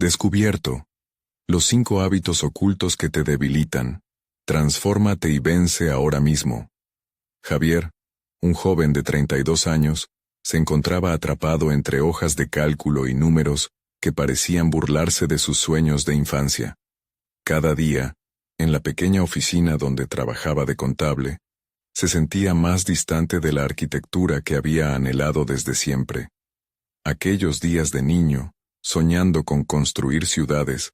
Descubierto. Los 5 hábitos ocultos que te debilitan. Transfórmate y vence ahora mismo. Javier, un joven de 32 años, se encontraba atrapado entre hojas de cálculo y números que parecían burlarse de sus sueños de infancia. Cada día, en la pequeña oficina donde trabajaba de contable, se sentía más distante de la arquitectura que había anhelado desde siempre. Aquellos días de niño, soñando con construir ciudades,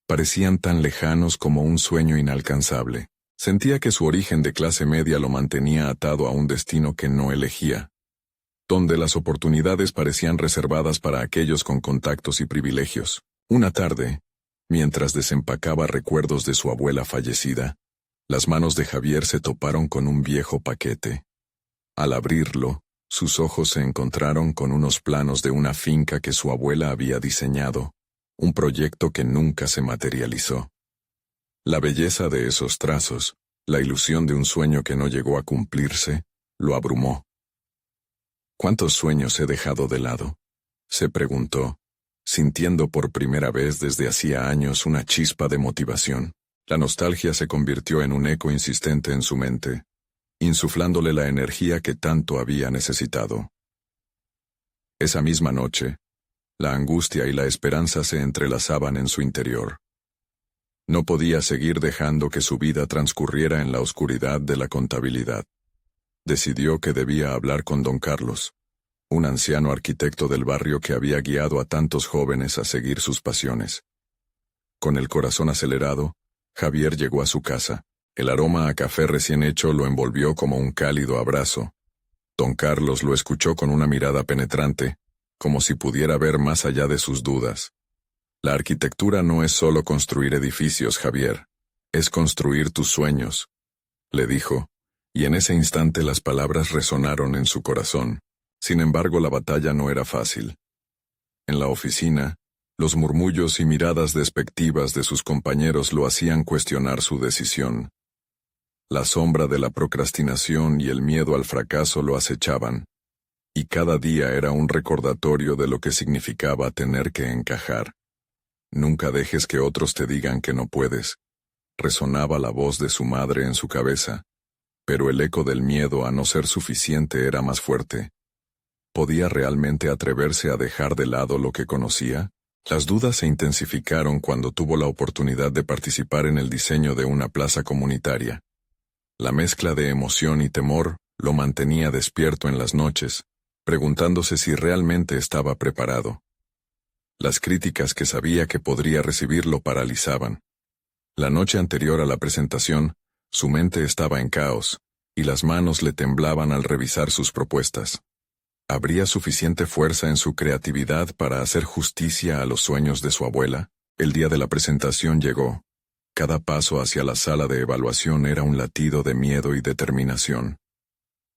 parecían tan lejanos como un sueño inalcanzable. Sentía que su origen de clase media lo mantenía atado a un destino que no elegía, donde las oportunidades parecían reservadas para aquellos con contactos y privilegios. Una tarde, mientras desempacaba recuerdos de su abuela fallecida, las manos de Javier se toparon con un viejo paquete. Al abrirlo, sus ojos se encontraron con unos planos de una finca que su abuela había diseñado, un proyecto que nunca se materializó. La belleza de esos trazos, la ilusión de un sueño que no llegó a cumplirse, lo abrumó. ¿Cuántos sueños he dejado de lado?, se preguntó, sintiendo por primera vez desde hacía años una chispa de motivación. La nostalgia se convirtió en un eco insistente en su mente, insuflándole la energía que tanto había necesitado. Esa misma noche, la angustia y la esperanza se entrelazaban en su interior. No podía seguir dejando que su vida transcurriera en la oscuridad de la contabilidad. Decidió que debía hablar con don Carlos, un anciano arquitecto del barrio que había guiado a tantos jóvenes a seguir sus pasiones. Con el corazón acelerado, Javier llegó a su casa. El aroma a café recién hecho lo envolvió como un cálido abrazo. Don Carlos lo escuchó con una mirada penetrante, como si pudiera ver más allá de sus dudas. La arquitectura no es solo construir edificios, Javier. Es construir tus sueños, le dijo, y en ese instante las palabras resonaron en su corazón. Sin embargo, la batalla no era fácil. En la oficina, los murmullos y miradas despectivas de sus compañeros lo hacían cuestionar su decisión. La sombra de la procrastinación y el miedo al fracaso lo acechaban, y cada día era un recordatorio de lo que significaba tener que encajar. Nunca dejes que otros te digan que no puedes, resonaba la voz de su madre en su cabeza, pero el eco del miedo a no ser suficiente era más fuerte. ¿Podía realmente atreverse a dejar de lado lo que conocía? Las dudas se intensificaron cuando tuvo la oportunidad de participar en el diseño de una plaza comunitaria. La mezcla de emoción y temor lo mantenía despierto en las noches, preguntándose si realmente estaba preparado. Las críticas que sabía que podría recibir lo paralizaban. La noche anterior a la presentación, su mente estaba en caos, y las manos le temblaban al revisar sus propuestas. ¿Habría suficiente fuerza en su creatividad para hacer justicia a los sueños de su abuela? El día de la presentación llegó. Cada paso hacia la sala de evaluación era un latido de miedo y determinación.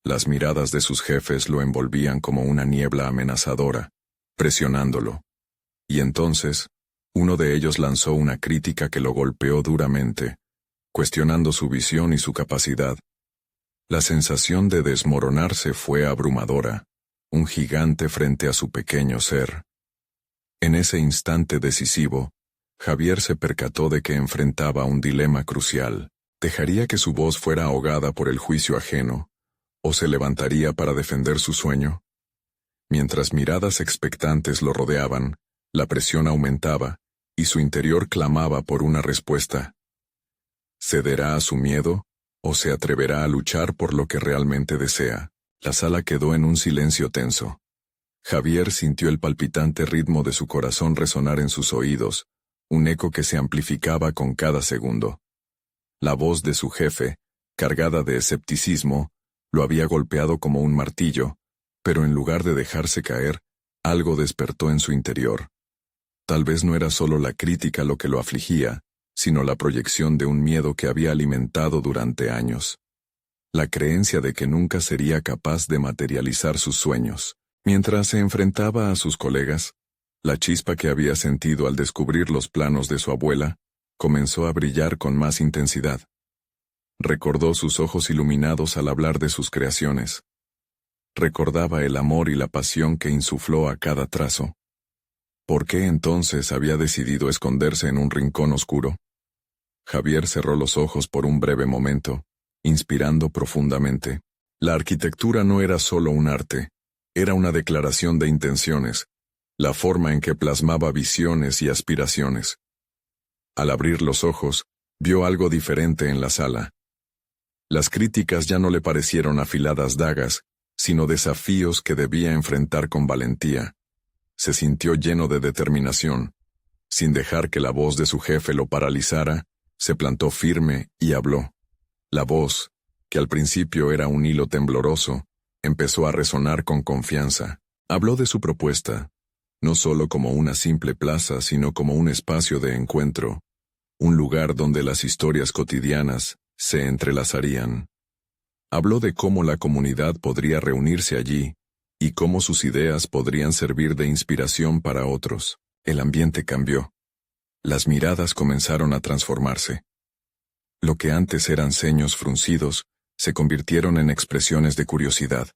Las miradas de sus jefes lo envolvían como una niebla amenazadora, presionándolo. Y entonces, uno de ellos lanzó una crítica que lo golpeó duramente, cuestionando su visión y su capacidad. La sensación de desmoronarse fue abrumadora, un gigante frente a su pequeño ser. En ese instante decisivo, Javier se percató de que enfrentaba un dilema crucial. ¿Dejaría que su voz fuera ahogada por el juicio ajeno, o se levantaría para defender su sueño? Mientras miradas expectantes lo rodeaban, la presión aumentaba, y su interior clamaba por una respuesta. ¿Cederá a su miedo, o se atreverá a luchar por lo que realmente desea? La sala quedó en un silencio tenso. Javier sintió el palpitante ritmo de su corazón resonar en sus oídos, un eco que se amplificaba con cada segundo. La voz de su jefe, cargada de escepticismo, lo había golpeado como un martillo, pero en lugar de dejarse caer, algo despertó en su interior. Tal vez no era solo la crítica lo que lo afligía, sino la proyección de un miedo que había alimentado durante años. La creencia de que nunca sería capaz de materializar sus sueños. Mientras se enfrentaba a sus colegas, la chispa que había sentido al descubrir los planos de su abuela comenzó a brillar con más intensidad. Recordó sus ojos iluminados al hablar de sus creaciones. Recordaba el amor y la pasión que insufló a cada trazo. ¿Por qué entonces había decidido esconderse en un rincón oscuro? Javier cerró los ojos por un breve momento, inspirando profundamente. La arquitectura no era solo un arte, era una declaración de intenciones, la forma en que plasmaba visiones y aspiraciones. Al abrir los ojos, vio algo diferente en la sala. Las críticas ya no le parecieron afiladas dagas, sino desafíos que debía enfrentar con valentía. Se sintió lleno de determinación. Sin dejar que la voz de su jefe lo paralizara, se plantó firme y habló. La voz, que al principio era un hilo tembloroso, empezó a resonar con confianza. Habló de su propuesta, no solo como una simple plaza, sino como un espacio de encuentro, un lugar donde las historias cotidianas se entrelazarían. Habló de cómo la comunidad podría reunirse allí, y cómo sus ideas podrían servir de inspiración para otros. El ambiente cambió. Las miradas comenzaron a transformarse. Lo que antes eran ceños fruncidos, se convirtieron en expresiones de curiosidad.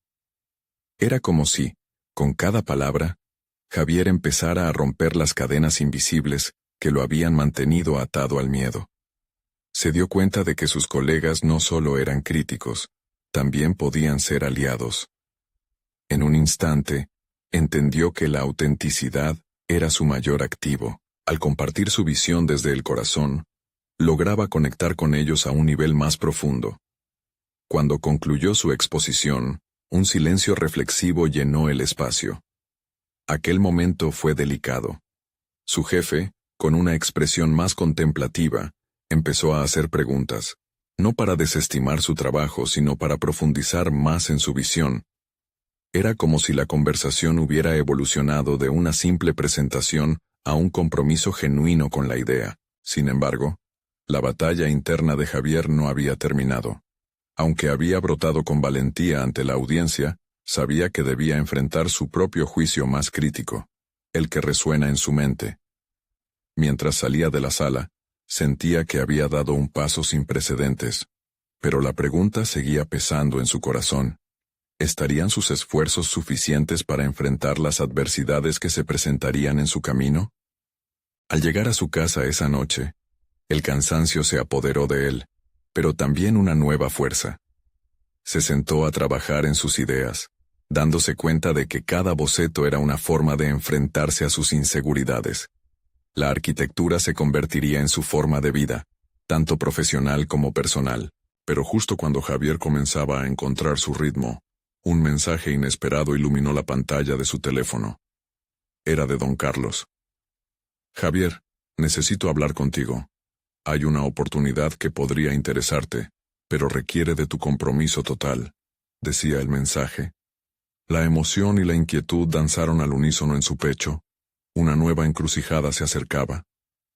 Era como si, con cada palabra, Javier empezara a romper las cadenas invisibles que lo habían mantenido atado al miedo. Se dio cuenta de que sus colegas no solo eran críticos, también podían ser aliados. En un instante, entendió que la autenticidad era su mayor activo. Al compartir su visión desde el corazón, lograba conectar con ellos a un nivel más profundo. Cuando concluyó su exposición, un silencio reflexivo llenó el espacio. Aquel momento fue delicado. Su jefe, con una expresión más contemplativa, empezó a hacer preguntas, no para desestimar su trabajo, sino para profundizar más en su visión. Era como si la conversación hubiera evolucionado de una simple presentación a un compromiso genuino con la idea. Sin embargo, la batalla interna de Javier no había terminado. Aunque había brotado con valentía ante la audiencia, sabía que debía enfrentar su propio juicio más crítico, el que resuena en su mente. Mientras salía de la sala, sentía que había dado un paso sin precedentes, pero la pregunta seguía pesando en su corazón. ¿Estarían sus esfuerzos suficientes para enfrentar las adversidades que se presentarían en su camino? Al llegar a su casa esa noche, el cansancio se apoderó de él, pero también una nueva fuerza. Se sentó a trabajar en sus ideas, dándose cuenta de que cada boceto era una forma de enfrentarse a sus inseguridades. La arquitectura se convertiría en su forma de vida, tanto profesional como personal. Pero justo cuando Javier comenzaba a encontrar su ritmo, un mensaje inesperado iluminó la pantalla de su teléfono. Era de don Carlos. Javier, necesito hablar contigo. Hay una oportunidad que podría interesarte, pero requiere de tu compromiso total, decía el mensaje. La emoción y la inquietud danzaron al unísono en su pecho. Una nueva encrucijada se acercaba.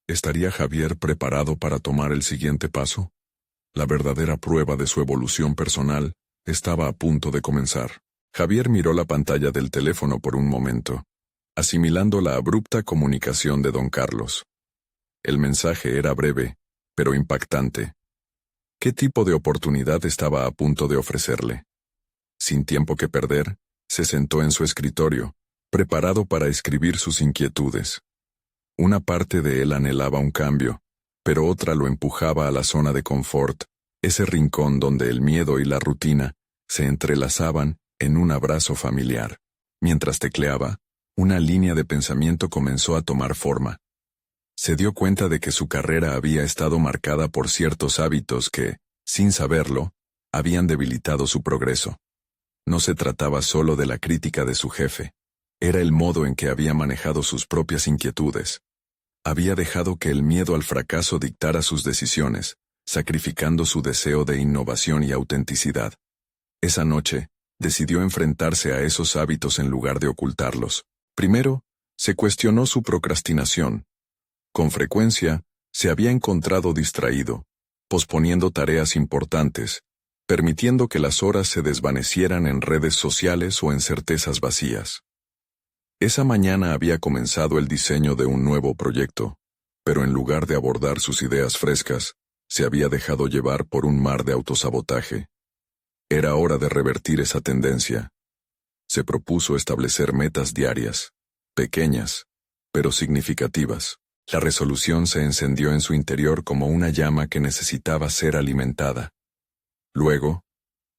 ¿Estaría Javier preparado para tomar el siguiente paso? La verdadera prueba de su evolución personal estaba a punto de comenzar. Javier miró la pantalla del teléfono por un momento, asimilando la abrupta comunicación de don Carlos. El mensaje era breve, pero impactante. ¿Qué tipo de oportunidad estaba a punto de ofrecerle? Sin tiempo que perder, se sentó en su escritorio, preparado para escribir sus inquietudes. Una parte de él anhelaba un cambio, pero otra lo empujaba a la zona de confort, ese rincón donde el miedo y la rutina se entrelazaban en un abrazo familiar. Mientras tecleaba, una línea de pensamiento comenzó a tomar forma. Se dio cuenta de que su carrera había estado marcada por ciertos hábitos que, sin saberlo, habían debilitado su progreso. No se trataba solo de la crítica de su jefe, era el modo en que había manejado sus propias inquietudes. Había dejado que el miedo al fracaso dictara sus decisiones, sacrificando su deseo de innovación y autenticidad. Esa noche, decidió enfrentarse a esos hábitos en lugar de ocultarlos. Primero, se cuestionó su procrastinación. Con frecuencia, se había encontrado distraído, posponiendo tareas importantes, permitiendo que las horas se desvanecieran en redes sociales o en certezas vacías. Esa mañana había comenzado el diseño de un nuevo proyecto, pero en lugar de abordar sus ideas frescas, se había dejado llevar por un mar de autosabotaje. Era hora de revertir esa tendencia. Se propuso establecer metas diarias, pequeñas, pero significativas. La resolución se encendió en su interior como una llama que necesitaba ser alimentada. Luego,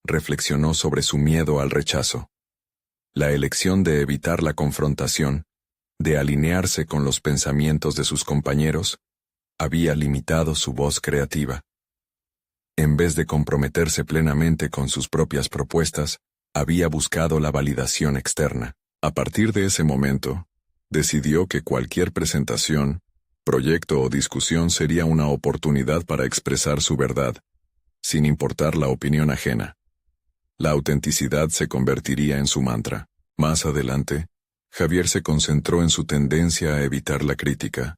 reflexionó sobre su miedo al rechazo. La elección de evitar la confrontación, de alinearse con los pensamientos de sus compañeros, había limitado su voz creativa. En vez de comprometerse plenamente con sus propias propuestas, había buscado la validación externa. A partir de ese momento, decidió que cualquier presentación, proyecto o discusión sería una oportunidad para expresar su verdad, sin importar la opinión ajena. La autenticidad se convertiría en su mantra. Más adelante, Javier se concentró en su tendencia a evitar la crítica.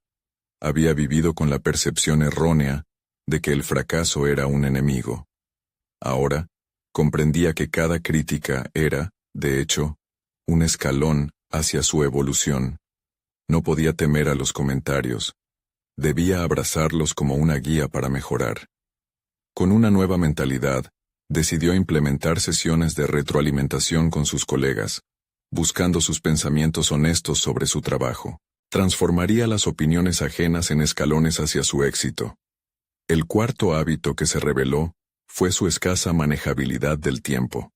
Había vivido con la percepción errónea de que el fracaso era un enemigo. Ahora, comprendía que cada crítica era, de hecho, un escalón hacia su evolución. No podía temer a los comentarios. Debía abrazarlos como una guía para mejorar. Con una nueva mentalidad, decidió implementar sesiones de retroalimentación con sus colegas, buscando sus pensamientos honestos sobre su trabajo. Transformaría las opiniones ajenas en escalones hacia su éxito. El cuarto hábito que se reveló fue su escasa manejabilidad del tiempo.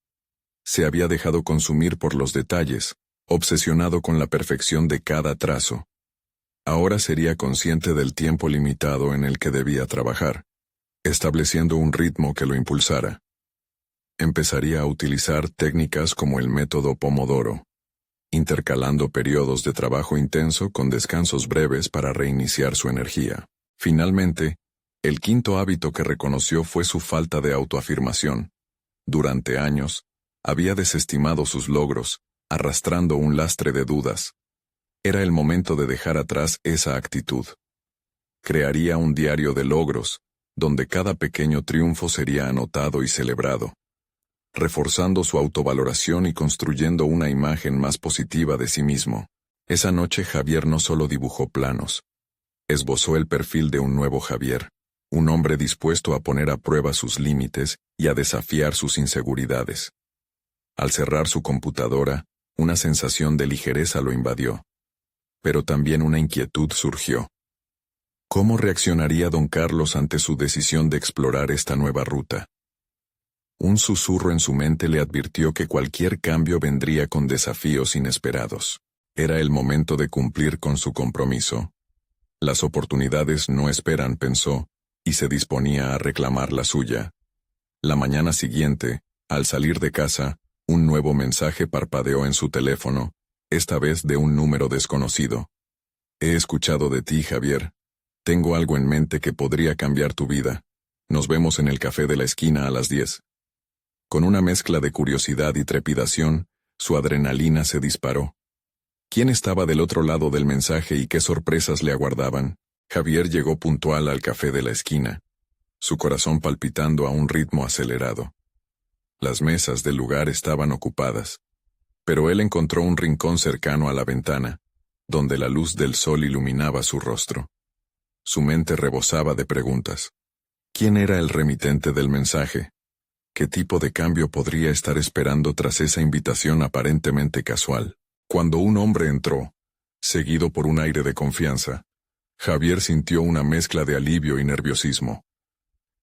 Se había dejado consumir por los detalles, obsesionado con la perfección de cada trazo. Ahora sería consciente del tiempo limitado en el que debía trabajar, estableciendo un ritmo que lo impulsara. Empezaría a utilizar técnicas como el método Pomodoro, intercalando periodos de trabajo intenso con descansos breves para reiniciar su energía. Finalmente, el quinto hábito que reconoció fue su falta de autoafirmación. Durante años, había desestimado sus logros, arrastrando un lastre de dudas. Era el momento de dejar atrás esa actitud. Crearía un diario de logros, donde cada pequeño triunfo sería anotado y celebrado, reforzando su autovaloración y construyendo una imagen más positiva de sí mismo. Esa noche Javier no solo dibujó planos, esbozó el perfil de un nuevo Javier, un hombre dispuesto a poner a prueba sus límites y a desafiar sus inseguridades. Al cerrar su computadora, una sensación de ligereza lo invadió. Pero también una inquietud surgió. ¿Cómo reaccionaría don Carlos ante su decisión de explorar esta nueva ruta? Un susurro en su mente le advirtió que cualquier cambio vendría con desafíos inesperados. Era el momento de cumplir con su compromiso. Las oportunidades no esperan, pensó, y se disponía a reclamar la suya. La mañana siguiente, al salir de casa, un nuevo mensaje parpadeó en su teléfono, esta vez de un número desconocido. He escuchado de ti, Javier. Tengo algo en mente que podría cambiar tu vida. Nos vemos en el café de la esquina a las 10. Con una mezcla de curiosidad y trepidación, su adrenalina se disparó. ¿Quién estaba del otro lado del mensaje y qué sorpresas le aguardaban? Javier llegó puntual al café de la esquina, su corazón palpitando a un ritmo acelerado. Las mesas del lugar estaban ocupadas, pero él encontró un rincón cercano a la ventana, donde la luz del sol iluminaba su rostro. Su mente rebosaba de preguntas. ¿Quién era el remitente del mensaje? ¿Qué tipo de cambio podría estar esperando tras esa invitación aparentemente casual? Cuando un hombre entró, seguido por un aire de confianza, Javier sintió una mezcla de alivio y nerviosismo.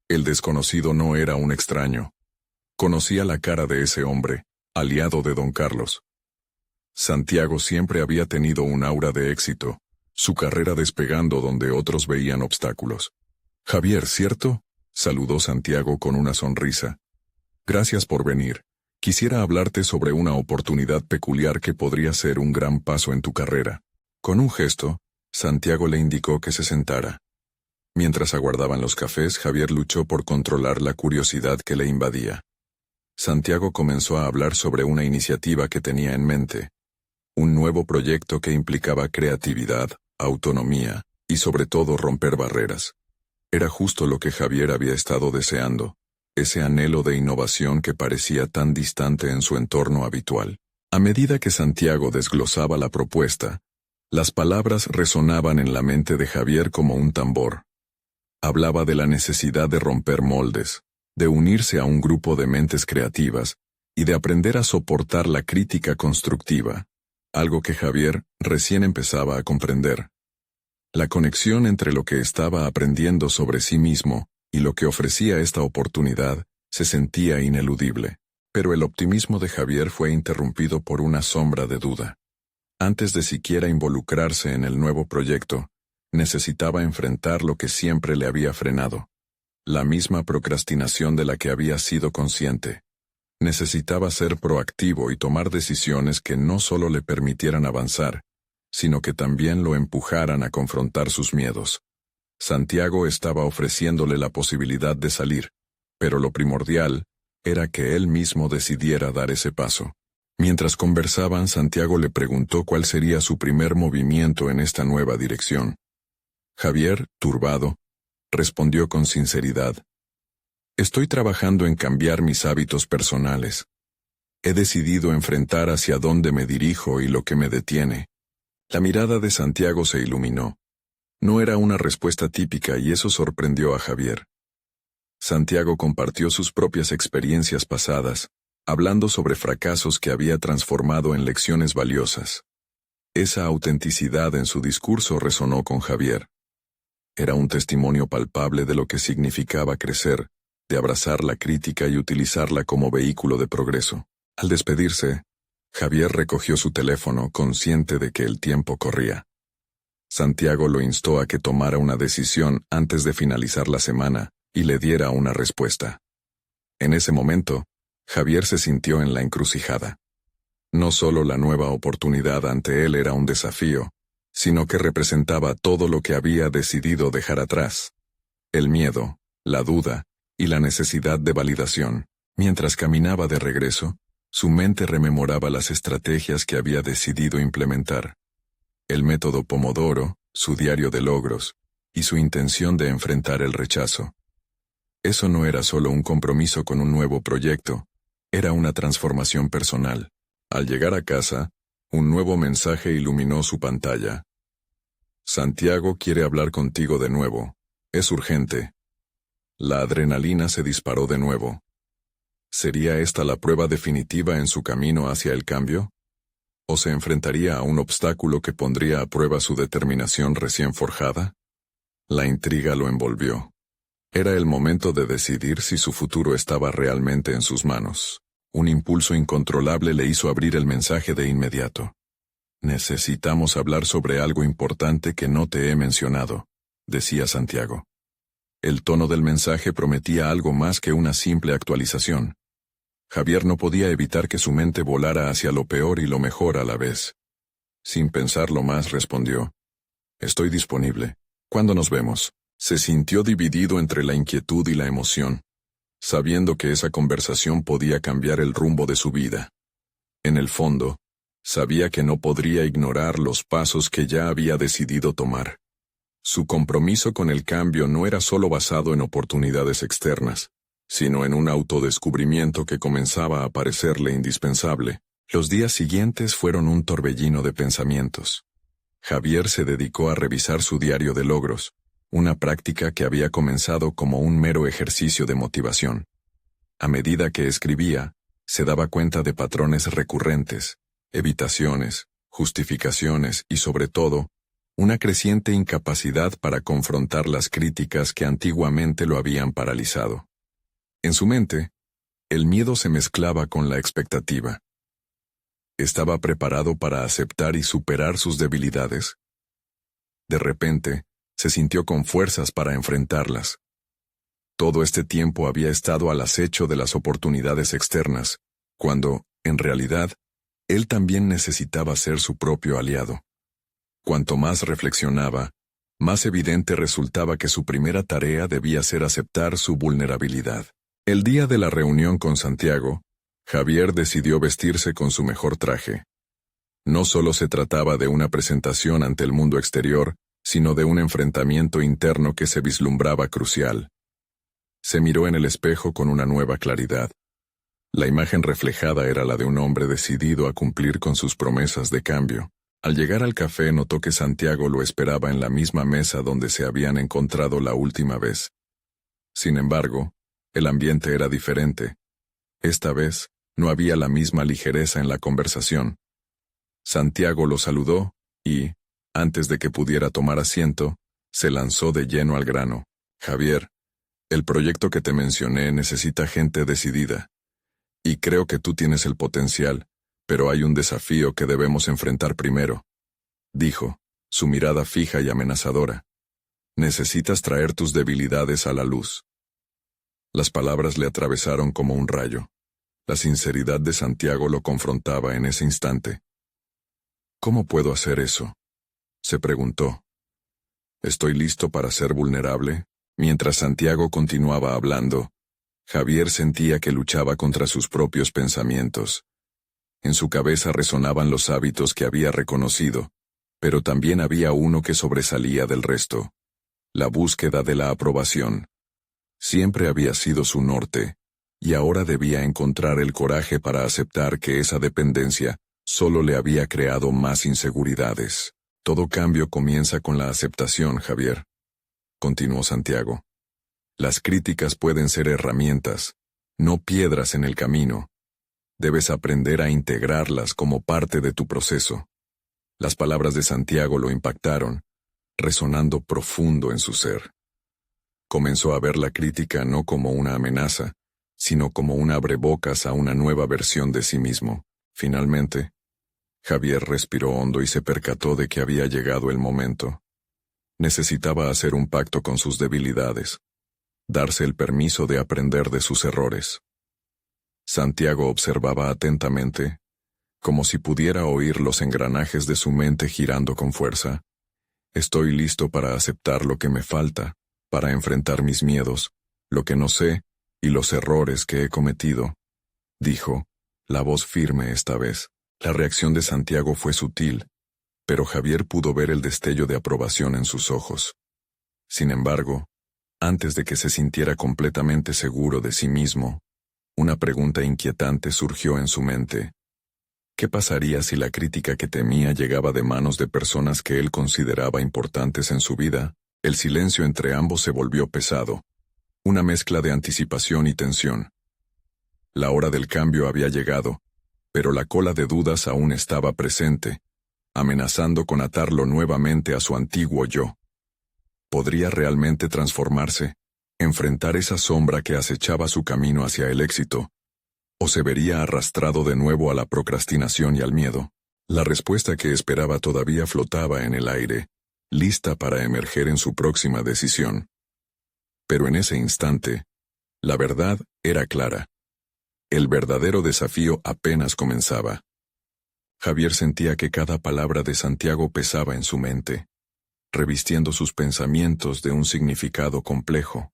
El desconocido no era un extraño. Conocía la cara de ese hombre, aliado de don Carlos. Santiago siempre había tenido un aura de éxito, su carrera despegando donde otros veían obstáculos. Javier, ¿cierto? Saludó Santiago con una sonrisa. Gracias por venir. Quisiera hablarte sobre una oportunidad peculiar que podría ser un gran paso en tu carrera. Con un gesto, Santiago le indicó que se sentara. Mientras aguardaban los cafés, Javier luchó por controlar la curiosidad que le invadía. Santiago comenzó a hablar sobre una iniciativa que tenía en mente. Un nuevo proyecto que implicaba creatividad, autonomía, y sobre todo romper barreras. Era justo lo que Javier había estado deseando, ese anhelo de innovación que parecía tan distante en su entorno habitual. A medida que Santiago desglosaba la propuesta, las palabras resonaban en la mente de Javier como un tambor. Hablaba de la necesidad de romper moldes, de unirse a un grupo de mentes creativas, y de aprender a soportar la crítica constructiva. algo que Javier recién empezaba a comprender. La conexión entre lo que estaba aprendiendo sobre sí mismo y lo que ofrecía esta oportunidad se sentía ineludible. Pero el optimismo de Javier fue interrumpido por una sombra de duda. Antes de siquiera involucrarse en el nuevo proyecto, necesitaba enfrentar lo que siempre le había frenado. La misma procrastinación de la que había sido consciente. Necesitaba ser proactivo y tomar decisiones que no solo le permitieran avanzar, sino que también lo empujaran a confrontar sus miedos. Santiago estaba ofreciéndole la posibilidad de salir, pero lo primordial era que él mismo decidiera dar ese paso. Mientras conversaban, Santiago le preguntó cuál sería su primer movimiento en esta nueva dirección. Javier, turbado, respondió con sinceridad: «Estoy trabajando en cambiar mis hábitos personales. He decidido enfrentar hacia dónde me dirijo y lo que me detiene». La mirada de Santiago se iluminó. No era una respuesta típica y eso sorprendió a Javier. Santiago compartió sus propias experiencias pasadas, hablando sobre fracasos que había transformado en lecciones valiosas. Esa autenticidad en su discurso resonó con Javier. Era un testimonio palpable de lo que significaba crecer, de abrazar la crítica y utilizarla como vehículo de progreso. Al despedirse, Javier recogió su teléfono, consciente de que el tiempo corría. Santiago lo instó a que tomara una decisión antes de finalizar la semana y le diera una respuesta. En ese momento, Javier se sintió en la encrucijada. No solo la nueva oportunidad ante él era un desafío, sino que representaba todo lo que había decidido dejar atrás. El miedo, la duda y la necesidad de validación. Mientras caminaba de regreso, su mente rememoraba las estrategias que había decidido implementar. El método Pomodoro, su diario de logros, y su intención de enfrentar el rechazo. Eso no era solo un compromiso con un nuevo proyecto, era una transformación personal. Al llegar a casa, un nuevo mensaje iluminó su pantalla. «Santiago quiere hablar contigo de nuevo. Es urgente». La adrenalina se disparó de nuevo. ¿Sería esta la prueba definitiva en su camino hacia el cambio? ¿O se enfrentaría a un obstáculo que pondría a prueba su determinación recién forjada? La intriga lo envolvió. Era el momento de decidir si su futuro estaba realmente en sus manos. Un impulso incontrolable le hizo abrir el mensaje de inmediato. «Necesitamos hablar sobre algo importante que no te he mencionado», decía Santiago. El tono del mensaje prometía algo más que una simple actualización. Javier no podía evitar que su mente volara hacia lo peor y lo mejor a la vez. Sin pensarlo más respondió: «Estoy disponible. ¿Cuándo nos vemos?». Se sintió dividido entre la inquietud y la emoción, sabiendo que esa conversación podía cambiar el rumbo de su vida. En el fondo, sabía que no podría ignorar los pasos que ya había decidido tomar. Su compromiso con el cambio no era solo basado en oportunidades externas, sino en un autodescubrimiento que comenzaba a parecerle indispensable. Los días siguientes fueron un torbellino de pensamientos. Javier se dedicó a revisar su diario de logros, una práctica que había comenzado como un mero ejercicio de motivación. A medida que escribía, se daba cuenta de patrones recurrentes, evitaciones, justificaciones y, sobre todo, una creciente incapacidad para confrontar las críticas que antiguamente lo habían paralizado. En su mente, el miedo se mezclaba con la expectativa. ¿Estaba preparado para aceptar y superar sus debilidades? De repente, se sintió con fuerzas para enfrentarlas. Todo este tiempo había estado al acecho de las oportunidades externas, cuando, en realidad, él también necesitaba ser su propio aliado. Cuanto más reflexionaba, más evidente resultaba que su primera tarea debía ser aceptar su vulnerabilidad. El día de la reunión con Santiago, Javier decidió vestirse con su mejor traje. No solo se trataba de una presentación ante el mundo exterior, sino de un enfrentamiento interno que se vislumbraba crucial. Se miró en el espejo con una nueva claridad. La imagen reflejada era la de un hombre decidido a cumplir con sus promesas de cambio. Al llegar al café notó que Santiago lo esperaba en la misma mesa donde se habían encontrado la última vez. Sin embargo, el ambiente era diferente. Esta vez, no había la misma ligereza en la conversación. Santiago lo saludó, y, antes de que pudiera tomar asiento, se lanzó de lleno al grano. Javier, el proyecto que te mencioné necesita gente decidida. Y creo que tú tienes el potencial, pero hay un desafío que debemos enfrentar primero, dijo, su mirada fija y amenazadora. Necesitas traer tus debilidades a la luz. Las palabras le atravesaron como un rayo. La sinceridad de Santiago lo confrontaba en ese instante. ¿Cómo puedo hacer eso?, se preguntó. ¿Estoy listo para ser vulnerable? Mientras Santiago continuaba hablando, Javier sentía que luchaba contra sus propios pensamientos. En su cabeza resonaban los hábitos que había reconocido, pero también había uno que sobresalía del resto: la búsqueda de la aprobación. Siempre había sido su norte, y ahora debía encontrar el coraje para aceptar que esa dependencia solo le había creado más inseguridades. Todo cambio comienza con la aceptación, Javier, continuó Santiago. Las críticas pueden ser herramientas, no piedras en el camino. Debes aprender a integrarlas como parte de tu proceso. Las palabras de Santiago lo impactaron, resonando profundo en su ser. Comenzó a ver la crítica no como una amenaza, sino como un abrebocas a una nueva versión de sí mismo. Finalmente, Javier respiró hondo y se percató de que había llegado el momento. Necesitaba hacer un pacto con sus debilidades, darse el permiso de aprender de sus errores. Santiago observaba atentamente, como si pudiera oír los engranajes de su mente girando con fuerza. Estoy listo para aceptar lo que me falta, para enfrentar mis miedos, lo que no sé y los errores que he cometido, dijo, la voz firme esta vez. La reacción de Santiago fue sutil, pero Javier pudo ver el destello de aprobación en sus ojos. Sin embargo, antes de que se sintiera completamente seguro de sí mismo, una pregunta inquietante surgió en su mente. ¿Qué pasaría si la crítica que temía llegaba de manos de personas que él consideraba importantes en su vida? El silencio entre ambos se volvió pesado, una mezcla de anticipación y tensión. La hora del cambio había llegado, pero la cola de dudas aún estaba presente, amenazando con atarlo nuevamente a su antiguo yo. ¿Podría realmente transformarse, enfrentar esa sombra que acechaba su camino hacia el éxito, o se vería arrastrado de nuevo a la procrastinación y al miedo? La respuesta que esperaba todavía flotaba en el aire, lista para emerger en su próxima decisión. Pero en ese instante, la verdad era clara. El verdadero desafío apenas comenzaba. Javier sentía que cada palabra de Santiago pesaba en su mente, revistiendo sus pensamientos de un significado complejo.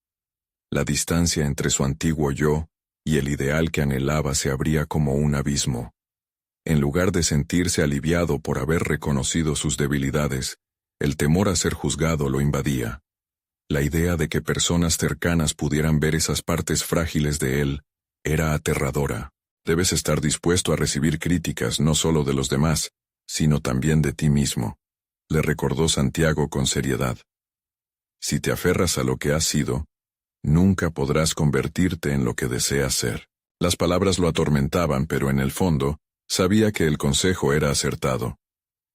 La distancia entre su antiguo yo y el ideal que anhelaba se abría como un abismo. En lugar de sentirse aliviado por haber reconocido sus debilidades, el temor a ser juzgado lo invadía. La idea de que personas cercanas pudieran ver esas partes frágiles de él era aterradora. Debes estar dispuesto a recibir críticas no solo de los demás, sino también de ti mismo, le recordó Santiago con seriedad. Si te aferras a lo que has sido, nunca podrás convertirte en lo que deseas ser. Las palabras lo atormentaban, pero en el fondo, sabía que el consejo era acertado.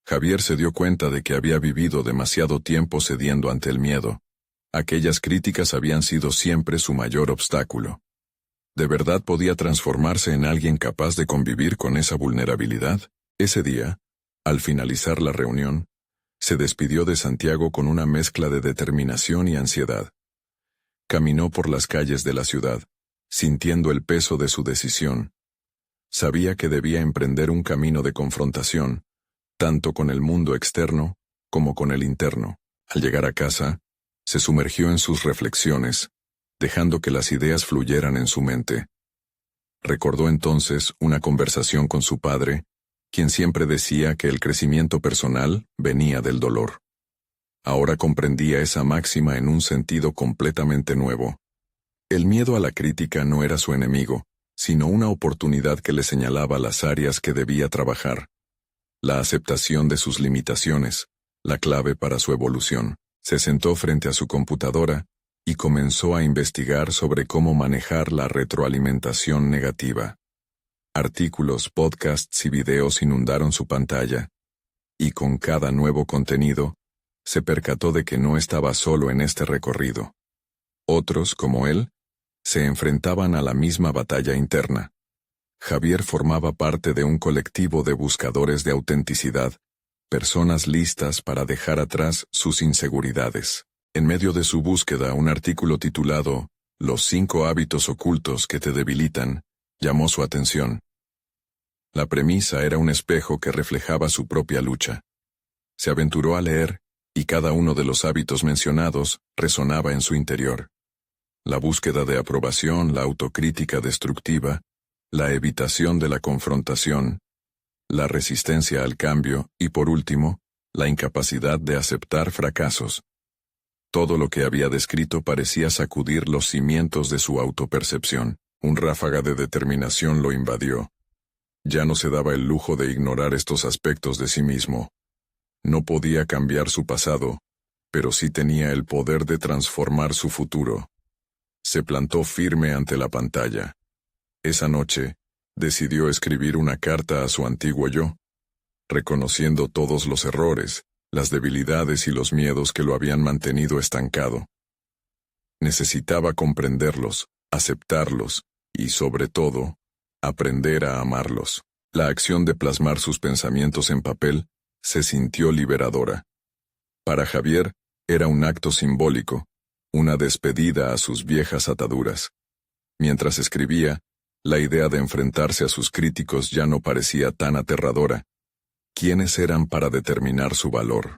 Javier se dio cuenta de que había vivido demasiado tiempo cediendo ante el miedo. Aquellas críticas habían sido siempre su mayor obstáculo. ¿De verdad podía transformarse en alguien capaz de convivir con esa vulnerabilidad? Ese día, al finalizar la reunión, se despidió de Santiago con una mezcla de determinación y ansiedad. Caminó por las calles de la ciudad, sintiendo el peso de su decisión. Sabía que debía emprender un camino de confrontación, tanto con el mundo externo como con el interno. Al llegar a casa, se sumergió en sus reflexiones, dejando que las ideas fluyeran en su mente. Recordó entonces una conversación con su padre, quien siempre decía que el crecimiento personal venía del dolor. Ahora comprendía esa máxima en un sentido completamente nuevo. El miedo a la crítica no era su enemigo, sino una oportunidad que le señalaba las áreas que debía trabajar. La aceptación de sus limitaciones, la clave para su evolución. Se sentó frente a su computadora y comenzó a investigar sobre cómo manejar la retroalimentación negativa. Artículos, podcasts y videos inundaron su pantalla. Y con cada nuevo contenido, se percató de que no estaba solo en este recorrido. Otros, como él, se enfrentaban a la misma batalla interna. Javier formaba parte de un colectivo de buscadores de autenticidad, personas listas para dejar atrás sus inseguridades. En medio de su búsqueda, un artículo titulado «Los 5 hábitos ocultos que te debilitan» llamó su atención. La premisa era un espejo que reflejaba su propia lucha. Se aventuró a leer, y cada uno de los hábitos mencionados resonaba en su interior. La búsqueda de aprobación, la autocrítica destructiva, la evitación de la confrontación, la resistencia al cambio y, por último, la incapacidad de aceptar fracasos. Todo lo que había descrito parecía sacudir los cimientos de su autopercepción. Un ráfaga de determinación lo invadió. Ya no se daba el lujo de ignorar estos aspectos de sí mismo. No podía cambiar su pasado, pero sí tenía el poder de transformar su futuro. Se plantó firme ante la pantalla. Esa noche, decidió escribir una carta a su antiguo yo, reconociendo todos los errores, las debilidades y los miedos que lo habían mantenido estancado. Necesitaba comprenderlos, aceptarlos y, sobre todo, aprender a amarlos. La acción de plasmar sus pensamientos en papel se sintió liberadora. Para Javier, era un acto simbólico, una despedida a sus viejas ataduras. Mientras escribía, la idea de enfrentarse a sus críticos ya no parecía tan aterradora. ¿Quiénes eran para determinar su valor?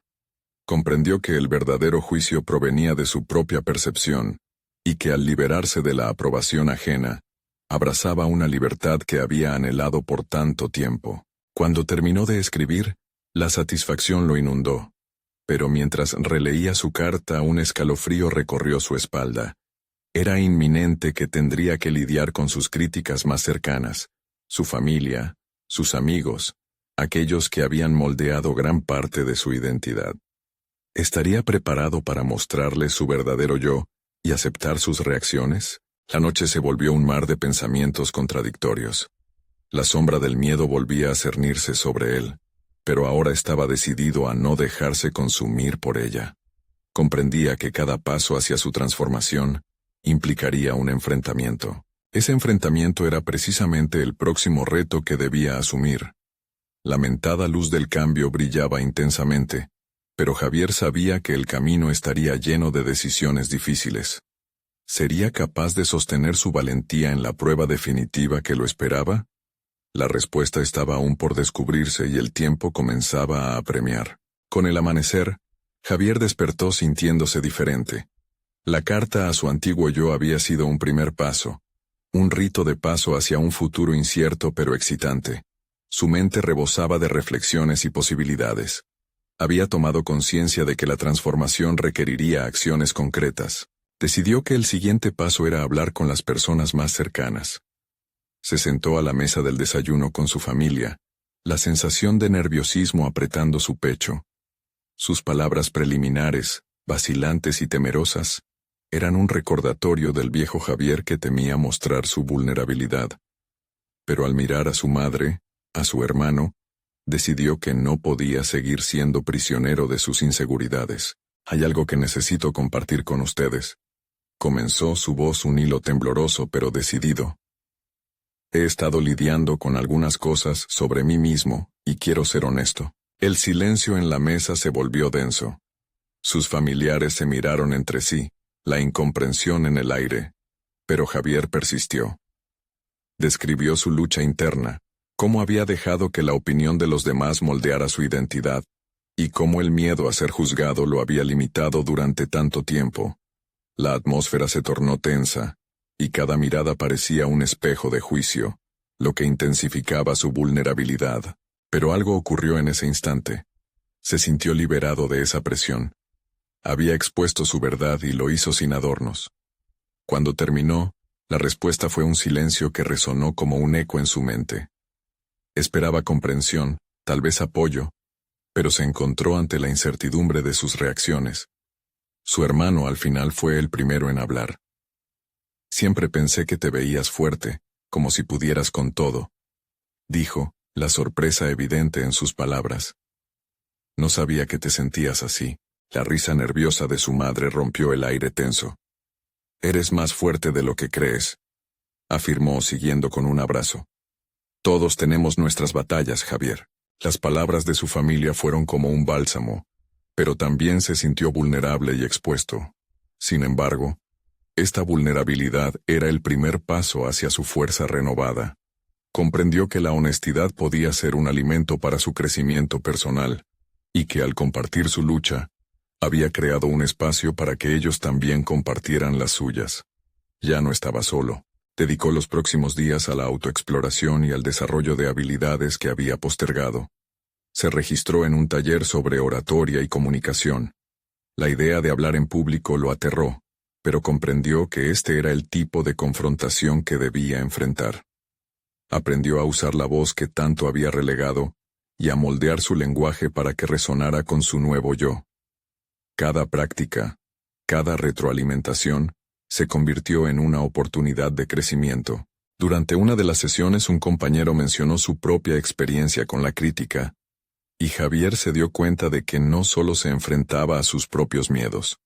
Comprendió que el verdadero juicio provenía de su propia percepción, y que al liberarse de la aprobación ajena, abrazaba una libertad que había anhelado por tanto tiempo. Cuando terminó de escribir, la satisfacción lo inundó. Pero mientras releía su carta, un escalofrío recorrió su espalda. Era inminente que tendría que lidiar con sus críticas más cercanas, su familia, sus amigos, aquellos que habían moldeado gran parte de su identidad. ¿Estaría preparado para mostrarles su verdadero yo y aceptar sus reacciones? La noche se volvió un mar de pensamientos contradictorios. La sombra del miedo volvía a cernirse sobre él, pero ahora estaba decidido a no dejarse consumir por ella. Comprendía que cada paso hacia su transformación implicaría un enfrentamiento. Ese enfrentamiento era precisamente el próximo reto que debía asumir. La mentada luz del cambio brillaba intensamente, pero Javier sabía que el camino estaría lleno de decisiones difíciles. ¿Sería capaz de sostener su valentía en la prueba definitiva que lo esperaba? La respuesta estaba aún por descubrirse y el tiempo comenzaba a apremiar. Con el amanecer, Javier despertó sintiéndose diferente. La carta a su antiguo yo había sido un primer paso, un rito de paso hacia un futuro incierto pero excitante. Su mente rebosaba de reflexiones y posibilidades. Había tomado conciencia de que la transformación requeriría acciones concretas. Decidió que el siguiente paso era hablar con las personas más cercanas. Se sentó a la mesa del desayuno con su familia, la sensación de nerviosismo apretando su pecho. Sus palabras preliminares, vacilantes y temerosas, eran un recordatorio del viejo Javier que temía mostrar su vulnerabilidad. Pero al mirar a su madre, a su hermano, decidió que no podía seguir siendo prisionero de sus inseguridades. «Hay algo que necesito compartir con ustedes», comenzó su voz un hilo tembloroso pero decidido. «He estado lidiando con algunas cosas sobre mí mismo, y quiero ser honesto». El silencio en la mesa se volvió denso. Sus familiares se miraron entre sí, la incomprensión en el aire. Pero Javier persistió. Describió su lucha interna, cómo había dejado que la opinión de los demás moldeara su identidad, y cómo el miedo a ser juzgado lo había limitado durante tanto tiempo. La atmósfera se tornó tensa, y cada mirada parecía un espejo de juicio, lo que intensificaba su vulnerabilidad. Pero algo ocurrió en ese instante. Se sintió liberado de esa presión. Había expuesto su verdad y lo hizo sin adornos. Cuando terminó, la respuesta fue un silencio que resonó como un eco en su mente. Esperaba comprensión, tal vez apoyo, pero se encontró ante la incertidumbre de sus reacciones. Su hermano al final fue el primero en hablar. «Siempre pensé que te veías fuerte, como si pudieras con todo. dijo, la sorpresa evidente en sus palabras. No sabía que te sentías así. La risa nerviosa de su madre rompió el aire tenso. Eres más fuerte de lo que crees, afirmó siguiendo con un abrazo. Todos tenemos nuestras batallas, Javier. Las palabras de su familia fueron como un bálsamo, pero también se sintió vulnerable y expuesto. Sin embargo, esta vulnerabilidad era el primer paso hacia su fuerza renovada. Comprendió que la honestidad podía ser un alimento para su crecimiento personal, y que al compartir su lucha, había creado un espacio para que ellos también compartieran las suyas. Ya no estaba solo. Dedicó los próximos días a la autoexploración y al desarrollo de habilidades que había postergado. Se registró en un taller sobre oratoria y comunicación. La idea de hablar en público lo aterró, pero comprendió que este era el tipo de confrontación que debía enfrentar. Aprendió a usar la voz que tanto había relegado y a moldear su lenguaje para que resonara con su nuevo yo. Cada práctica, cada retroalimentación, se convirtió en una oportunidad de crecimiento. Durante una de las sesiones un compañero mencionó su propia experiencia con la crítica, y Javier se dio cuenta de que no solo se enfrentaba a sus propios miedos.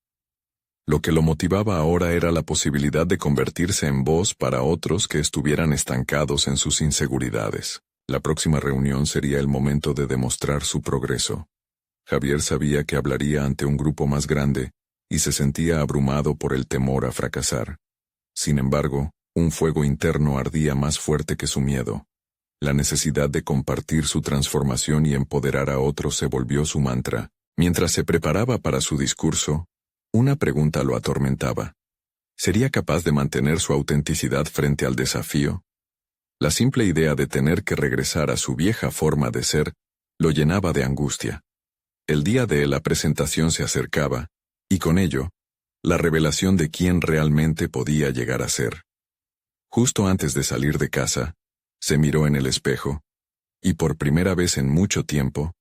Lo que lo motivaba ahora era la posibilidad de convertirse en voz para otros que estuvieran estancados en sus inseguridades. La próxima reunión sería el momento de demostrar su progreso. Javier sabía que hablaría ante un grupo más grande, y se sentía abrumado por el temor a fracasar. Sin embargo, un fuego interno ardía más fuerte que su miedo. La necesidad de compartir su transformación y empoderar a otros se volvió su mantra. Mientras se preparaba para su discurso, una pregunta lo atormentaba. ¿Sería capaz de mantener su autenticidad frente al desafío? La simple idea de tener que regresar a su vieja forma de ser lo llenaba de angustia. El día de la presentación se acercaba, y con ello, la revelación de quién realmente podía llegar a ser. Justo antes de salir de casa, se miró en el espejo, y por primera vez en mucho tiempo,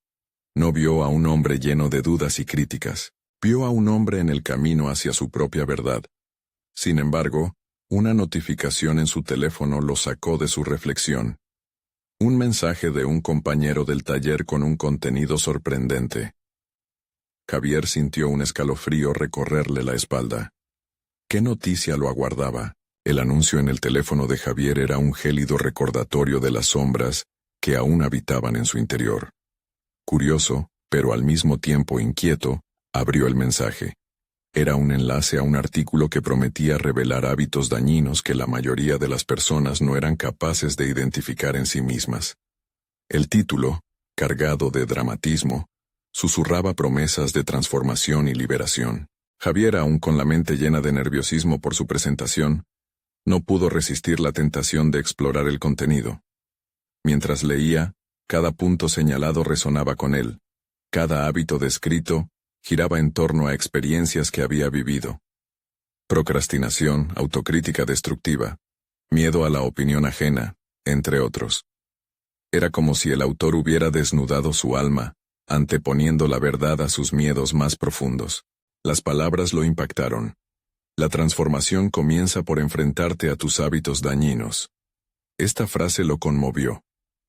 no vio a un hombre lleno de dudas y críticas, vio a un hombre en el camino hacia su propia verdad. Sin embargo, una notificación en su teléfono lo sacó de su reflexión. Un mensaje de un compañero del taller con un contenido sorprendente. Javier sintió un escalofrío recorrerle la espalda. ¿Qué noticia lo aguardaba? El anuncio en el teléfono de Javier era un gélido recordatorio de las sombras que aún habitaban en su interior. Curioso, pero al mismo tiempo inquieto, abrió el mensaje. Era un enlace a un artículo que prometía revelar hábitos dañinos que la mayoría de las personas no eran capaces de identificar en sí mismas. El título, cargado de dramatismo, susurraba promesas de transformación y liberación. Javier, aún con la mente llena de nerviosismo por su presentación, no pudo resistir la tentación de explorar el contenido. Mientras leía, cada punto señalado resonaba con él. Cada hábito descrito giraba en torno a experiencias que había vivido. Procrastinación, autocrítica destructiva, miedo a la opinión ajena, entre otros. Era como si el autor hubiera desnudado su alma, anteponiendo la verdad a sus miedos más profundos. Las palabras lo impactaron. La transformación comienza por enfrentarte a tus hábitos dañinos. Esta frase lo conmovió.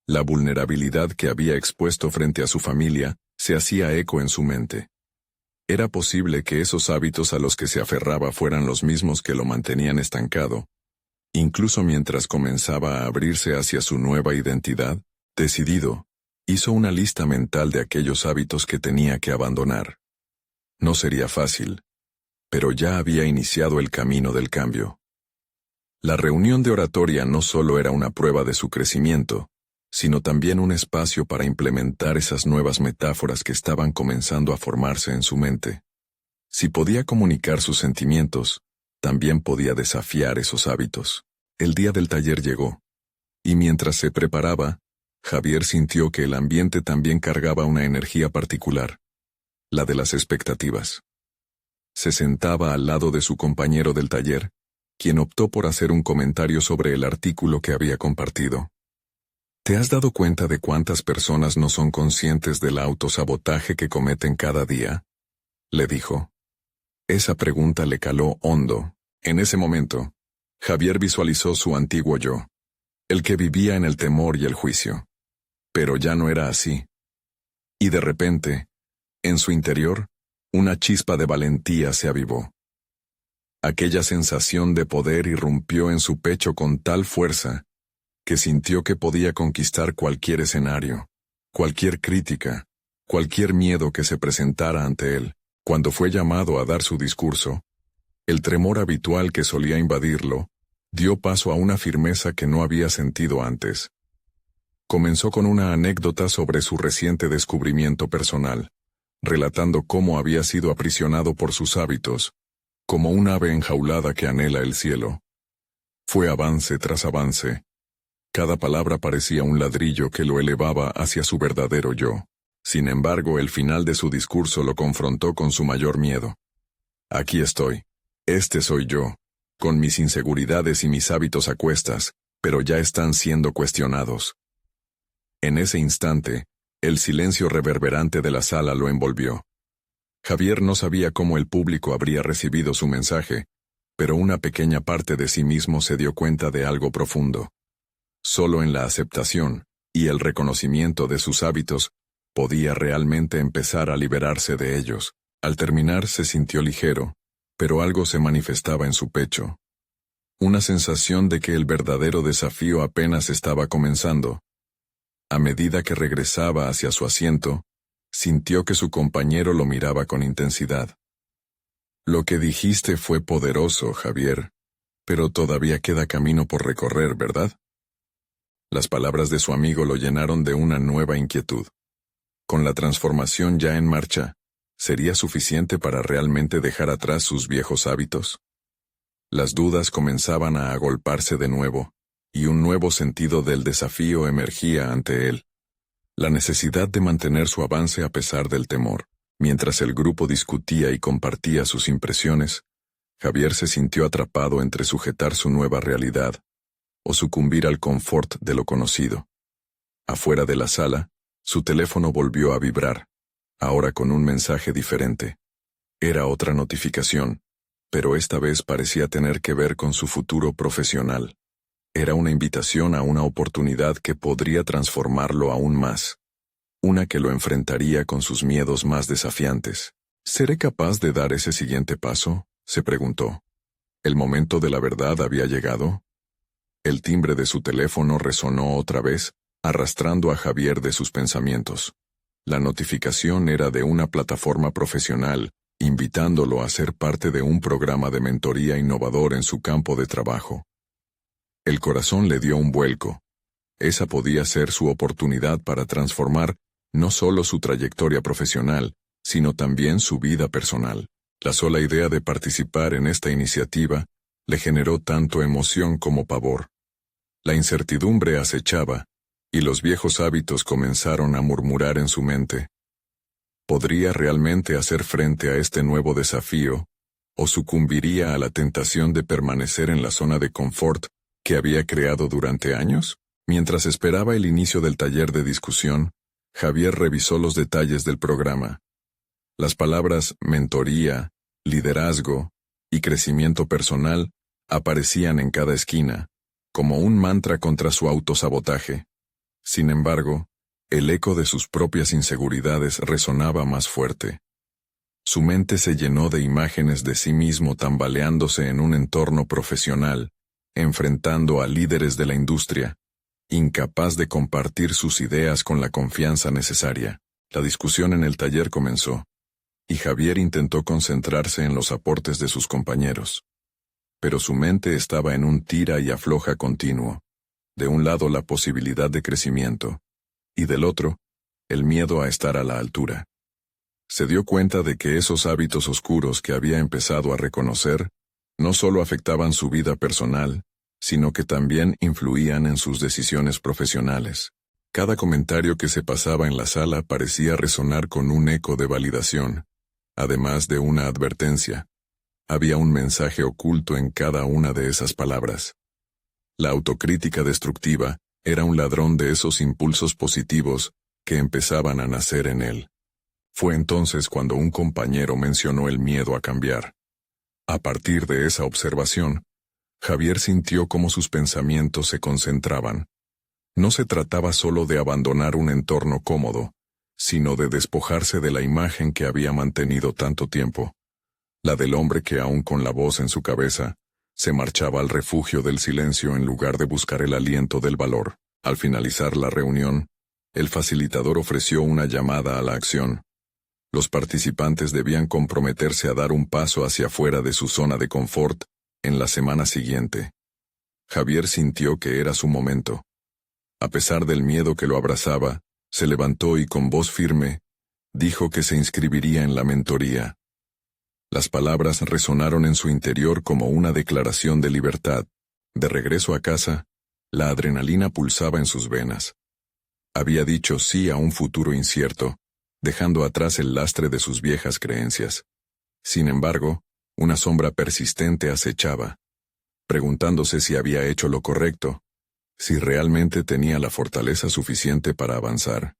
La vulnerabilidad que había expuesto frente a su familia se hacía eco en su mente. Era posible que esos hábitos a los que se aferraba fueran los mismos que lo mantenían estancado. Incluso mientras comenzaba a abrirse hacia su nueva identidad, decidido, hizo una lista mental de aquellos hábitos que tenía que abandonar. No sería fácil, pero ya había iniciado el camino del cambio. La reunión de oratoria no solo era una prueba de su crecimiento, sino también un espacio para implementar esas nuevas metáforas que estaban comenzando a formarse en su mente. Si podía comunicar sus sentimientos, también podía desafiar esos hábitos. El día del taller llegó, y mientras se preparaba, Javier sintió que el ambiente también cargaba una energía particular, la de las expectativas. Se sentaba al lado de su compañero del taller, quien optó por hacer un comentario sobre el artículo que había compartido. ¿Te has dado cuenta de cuántas personas no son conscientes del autosabotaje que cometen cada día?, le dijo. Esa pregunta le caló hondo. En ese momento, Javier visualizó su antiguo yo. el que vivía en el temor y el juicio. Pero ya no era así. Y de repente, en su interior, una chispa de valentía se avivó. Aquella sensación de poder irrumpió en su pecho con tal fuerza, que sintió que podía conquistar cualquier escenario, cualquier crítica, cualquier miedo que se presentara ante él. Cuando fue llamado a dar su discurso, el tremor habitual que solía invadirlo, dio paso a una firmeza que no había sentido antes. Comenzó con una anécdota sobre su reciente descubrimiento personal, relatando cómo había sido aprisionado por sus hábitos, como un ave enjaulada que anhela el cielo. Fue avance tras avance. Cada palabra parecía un ladrillo que lo elevaba hacia su verdadero yo. Sin embargo, el final de su discurso lo confrontó con su mayor miedo. Aquí estoy. Este soy yo, con mis inseguridades y mis hábitos a cuestas, pero ya están siendo cuestionados. En ese instante, el silencio reverberante de la sala lo envolvió. Javier no sabía cómo el público habría recibido su mensaje, pero una pequeña parte de sí mismo se dio cuenta de algo profundo. Solo en la aceptación y el reconocimiento de sus hábitos podía realmente empezar a liberarse de ellos. Al terminar se sintió ligero, pero algo se manifestaba en su pecho. Una sensación de que el verdadero desafío apenas estaba comenzando. A medida que regresaba hacia su asiento, sintió que su compañero lo miraba con intensidad. Lo que dijiste fue poderoso, Javier, pero todavía queda camino por recorrer, ¿verdad? Las palabras de su amigo lo llenaron de una nueva inquietud. Con la transformación ya en marcha, ¿sería suficiente para realmente dejar atrás sus viejos hábitos? Las dudas comenzaban a agolparse de nuevo, y un nuevo sentido del desafío emergía ante él. La necesidad de mantener su avance a pesar del temor. Mientras el grupo discutía y compartía sus impresiones, Javier se sintió atrapado entre sujetar su nueva realidad o sucumbir al confort de lo conocido. Afuera de la sala, su teléfono volvió a vibrar, ahora con un mensaje diferente. Era otra notificación, pero esta vez parecía tener que ver con su futuro profesional. Era una invitación a una oportunidad que podría transformarlo aún más. Una que lo enfrentaría con sus miedos más desafiantes. ¿Seré capaz de dar ese siguiente paso?, se preguntó. ¿El momento de la verdad había llegado? El timbre de su teléfono resonó otra vez, arrastrando a Javier de sus pensamientos. La notificación era de una plataforma profesional, invitándolo a ser parte de un programa de mentoría innovador en su campo de trabajo. El corazón le dio un vuelco. Esa podía ser su oportunidad para transformar no solo su trayectoria profesional, sino también su vida personal. La sola idea de participar en esta iniciativa le generó tanto emoción como pavor. La incertidumbre acechaba, y los viejos hábitos comenzaron a murmurar en su mente. ¿Podría realmente hacer frente a este nuevo desafío, o sucumbiría a la tentación de permanecer en la zona de confort que había creado durante años? Mientras esperaba el inicio del taller de discusión, Javier revisó los detalles del programa. Las palabras mentoría, liderazgo y crecimiento personal aparecían en cada esquina, como un mantra contra su autosabotaje. Sin embargo, el eco de sus propias inseguridades resonaba más fuerte. Su mente se llenó de imágenes de sí mismo tambaleándose en un entorno profesional, enfrentando a líderes de la industria, incapaz de compartir sus ideas con la confianza necesaria. La discusión en el taller comenzó, y Javier intentó concentrarse en los aportes de sus compañeros. Pero su mente estaba en un tira y afloja continuo. De un lado la posibilidad de crecimiento, y del otro, el miedo a estar a la altura. Se dio cuenta de que esos hábitos oscuros que había empezado a reconocer, no solo afectaban su vida personal, sino que también influían en sus decisiones profesionales. Cada comentario que se pasaba en la sala parecía resonar con un eco de validación, además de una advertencia. Había un mensaje oculto en cada una de esas palabras. La autocrítica destructiva era un ladrón de esos impulsos positivos que empezaban a nacer en él. Fue entonces cuando un compañero mencionó el miedo a cambiar. A partir de esa observación, Javier sintió cómo sus pensamientos se concentraban. No se trataba solo de abandonar un entorno cómodo, sino de despojarse de la imagen que había mantenido tanto tiempo, la del hombre que aún con la voz en su cabeza, se marchaba al refugio del silencio en lugar de buscar el aliento del valor. Al finalizar la reunión, el facilitador ofreció una llamada a la acción. Los participantes debían comprometerse a dar un paso hacia afuera de su zona de confort en la semana siguiente. Javier sintió que era su momento. A pesar del miedo que lo abrazaba, se levantó y con voz firme, dijo que se inscribiría en la mentoría. Las palabras resonaron en su interior como una declaración de libertad. De regreso a casa, la adrenalina pulsaba en sus venas. Había dicho sí a un futuro incierto, dejando atrás el lastre de sus viejas creencias. Sin embargo, una sombra persistente acechaba, preguntándose si había hecho lo correcto, si realmente tenía la fortaleza suficiente para avanzar.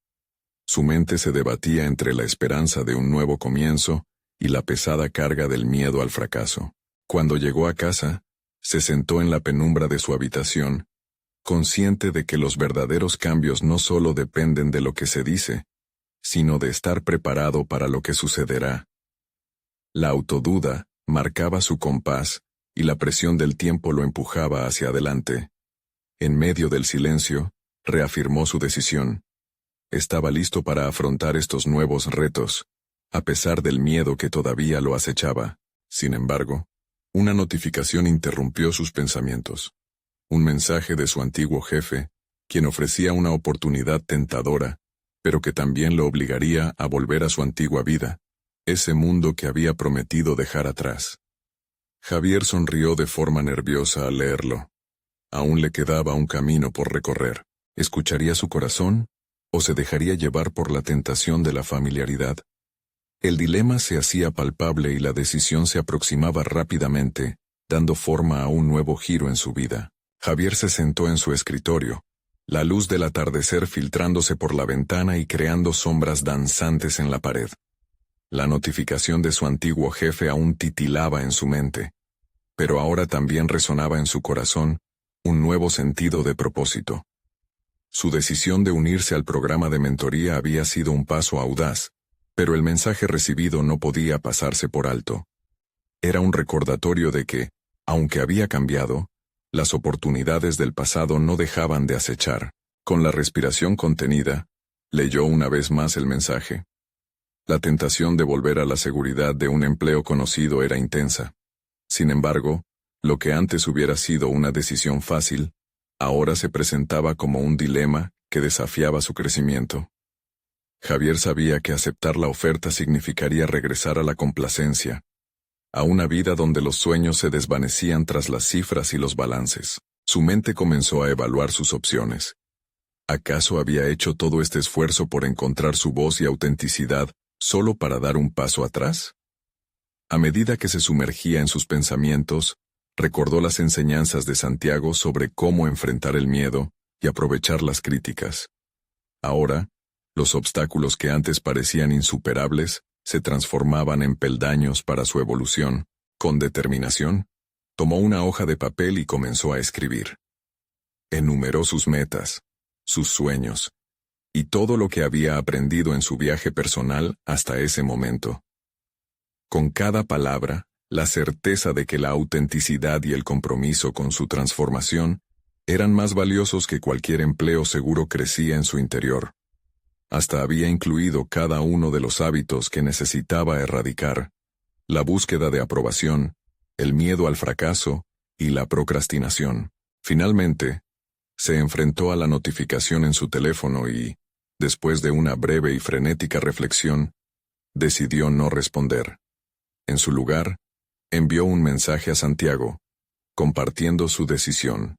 Su mente se debatía entre la esperanza de un nuevo comienzo y la pesada carga del miedo al fracaso. Cuando llegó a casa, se sentó en la penumbra de su habitación, consciente de que los verdaderos cambios no solo dependen de lo que se dice, sino de estar preparado para lo que sucederá. La autoduda marcaba su compás y la presión del tiempo lo empujaba hacia adelante. En medio del silencio, reafirmó su decisión. Estaba listo para afrontar estos nuevos retos, a pesar del miedo que todavía lo acechaba. Sin embargo, una notificación interrumpió sus pensamientos. Un mensaje de su antiguo jefe, quien ofrecía una oportunidad tentadora, pero que también lo obligaría a volver a su antigua vida, ese mundo que había prometido dejar atrás. Javier sonrió de forma nerviosa al leerlo. Aún le quedaba un camino por recorrer. ¿Escucharía su corazón o se dejaría llevar por la tentación de la familiaridad? El dilema se hacía palpable y la decisión se aproximaba rápidamente, dando forma a un nuevo giro en su vida. Javier se sentó en su escritorio, la luz del atardecer filtrándose por la ventana y creando sombras danzantes en la pared. La notificación de su antiguo jefe aún titilaba en su mente, pero ahora también resonaba en su corazón un nuevo sentido de propósito. Su decisión de unirse al programa de mentoría había sido un paso audaz, pero el mensaje recibido no podía pasarse por alto. Era un recordatorio de que, aunque había cambiado, las oportunidades del pasado no dejaban de acechar. Con la respiración contenida, leyó una vez más el mensaje. La tentación de volver a la seguridad de un empleo conocido era intensa. Sin embargo, lo que antes hubiera sido una decisión fácil, ahora se presentaba como un dilema que desafiaba su crecimiento. Javier sabía que aceptar la oferta significaría regresar a la complacencia, a una vida donde los sueños se desvanecían tras las cifras y los balances. Su mente comenzó a evaluar sus opciones. ¿Acaso había hecho todo este esfuerzo por encontrar su voz y autenticidad solo para dar un paso atrás? A medida que se sumergía en sus pensamientos, recordó las enseñanzas de Santiago sobre cómo enfrentar el miedo y aprovechar las críticas. Ahora, los obstáculos que antes parecían insuperables se transformaban en peldaños para su evolución. Con determinación, tomó una hoja de papel y comenzó a escribir. Enumeró sus metas, sus sueños, y todo lo que había aprendido en su viaje personal hasta ese momento. Con cada palabra, la certeza de que la autenticidad y el compromiso con su transformación eran más valiosos que cualquier empleo seguro crecía en su interior. Hasta había incluido cada uno de los hábitos que necesitaba erradicar: la búsqueda de aprobación, el miedo al fracaso y la procrastinación. Finalmente, se enfrentó a la notificación en su teléfono y, después de una breve y frenética reflexión, decidió no responder. En su lugar, envió un mensaje a Santiago, compartiendo su decisión.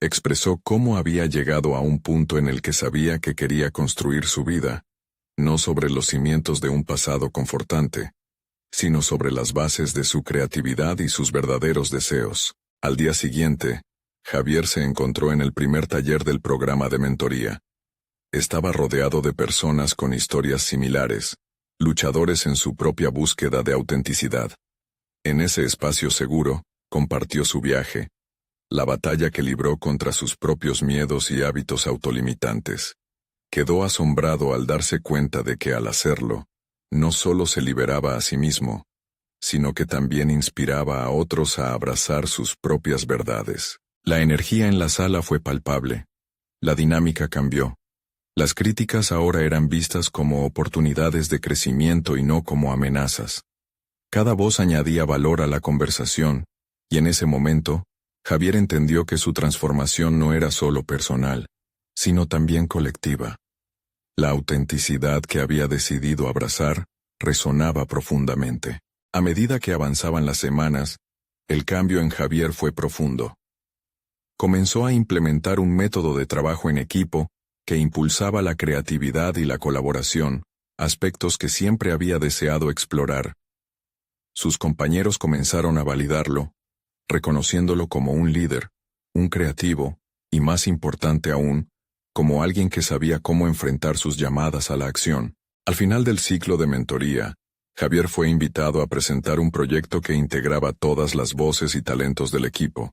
Expresó cómo había llegado a un punto en el que sabía que quería construir su vida, no sobre los cimientos de un pasado confortante, sino sobre las bases de su creatividad y sus verdaderos deseos. Al día siguiente, Javier se encontró en el primer taller del programa de mentoría. Estaba rodeado de personas con historias similares, luchadores en su propia búsqueda de autenticidad. En ese espacio seguro, compartió su viaje, la batalla que libró contra sus propios miedos y hábitos autolimitantes. Quedó asombrado al darse cuenta de que al hacerlo, no solo se liberaba a sí mismo, sino que también inspiraba a otros a abrazar sus propias verdades. La energía en la sala fue palpable. La dinámica cambió. Las críticas ahora eran vistas como oportunidades de crecimiento y no como amenazas. Cada voz añadía valor a la conversación, y en ese momento, Javier entendió que su transformación no era solo personal, sino también colectiva. La autenticidad que había decidido abrazar resonaba profundamente. A medida que avanzaban las semanas, el cambio en Javier fue profundo. Comenzó a implementar un método de trabajo en equipo que impulsaba la creatividad y la colaboración, aspectos que siempre había deseado explorar. Sus compañeros comenzaron a validarlo, reconociéndolo como un líder, un creativo, y más importante aún, como alguien que sabía cómo enfrentar sus llamadas a la acción. Al final del ciclo de mentoría, Javier fue invitado a presentar un proyecto que integraba todas las voces y talentos del equipo.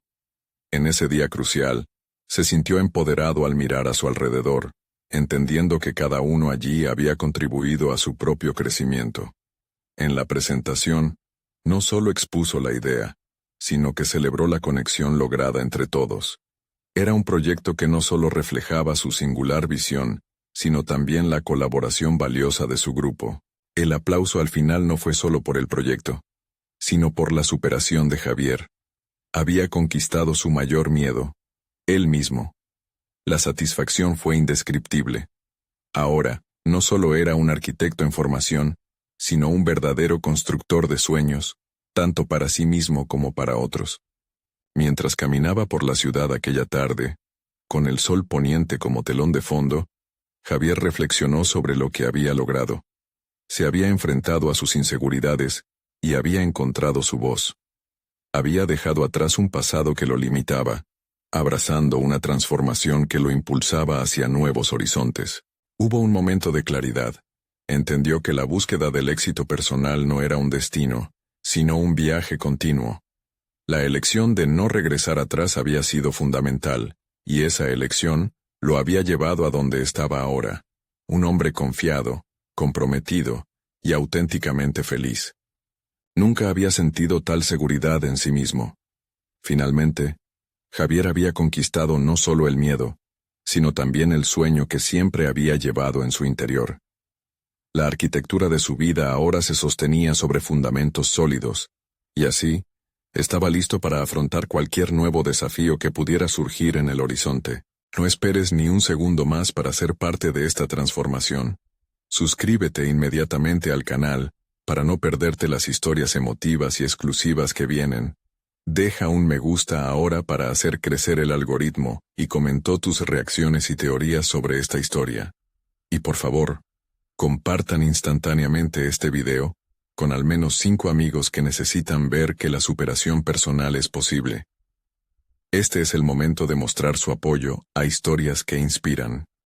En ese día crucial, se sintió empoderado al mirar a su alrededor, entendiendo que cada uno allí había contribuido a su propio crecimiento. En la presentación, no solo expuso la idea, sino que celebró la conexión lograda entre todos. Era un proyecto que no solo reflejaba su singular visión, sino también la colaboración valiosa de su grupo. El aplauso al final no fue solo por el proyecto, sino por la superación de Javier. Había conquistado su mayor miedo, él mismo. La satisfacción fue indescriptible. Ahora, no solo era un arquitecto en formación, sino un verdadero constructor de sueños, tanto para sí mismo como para otros. Mientras caminaba por la ciudad aquella tarde, con el sol poniente como telón de fondo, Javier reflexionó sobre lo que había logrado. Se había enfrentado a sus inseguridades y había encontrado su voz. Había dejado atrás un pasado que lo limitaba, abrazando una transformación que lo impulsaba hacia nuevos horizontes. Hubo un momento de claridad. Entendió que la búsqueda del éxito personal no era un destino, sino un viaje continuo. La elección de no regresar atrás había sido fundamental, y esa elección lo había llevado a donde estaba ahora, un hombre confiado, comprometido y auténticamente feliz. Nunca había sentido tal seguridad en sí mismo. Finalmente, Javier había conquistado no solo el miedo, sino también el sueño que siempre había llevado en su interior. La arquitectura de su vida ahora se sostenía sobre fundamentos sólidos, y así, estaba listo para afrontar cualquier nuevo desafío que pudiera surgir en el horizonte. No esperes ni un segundo más para ser parte de esta transformación. Suscríbete inmediatamente al canal para no perderte las historias emotivas y exclusivas que vienen. Deja un me gusta ahora para hacer crecer el algoritmo y comentó tus reacciones y teorías sobre esta historia. Y por favor, compartan instantáneamente este video con al menos 5 amigos que necesitan ver que la superación personal es posible. Este es el momento de mostrar su apoyo a historias que inspiran.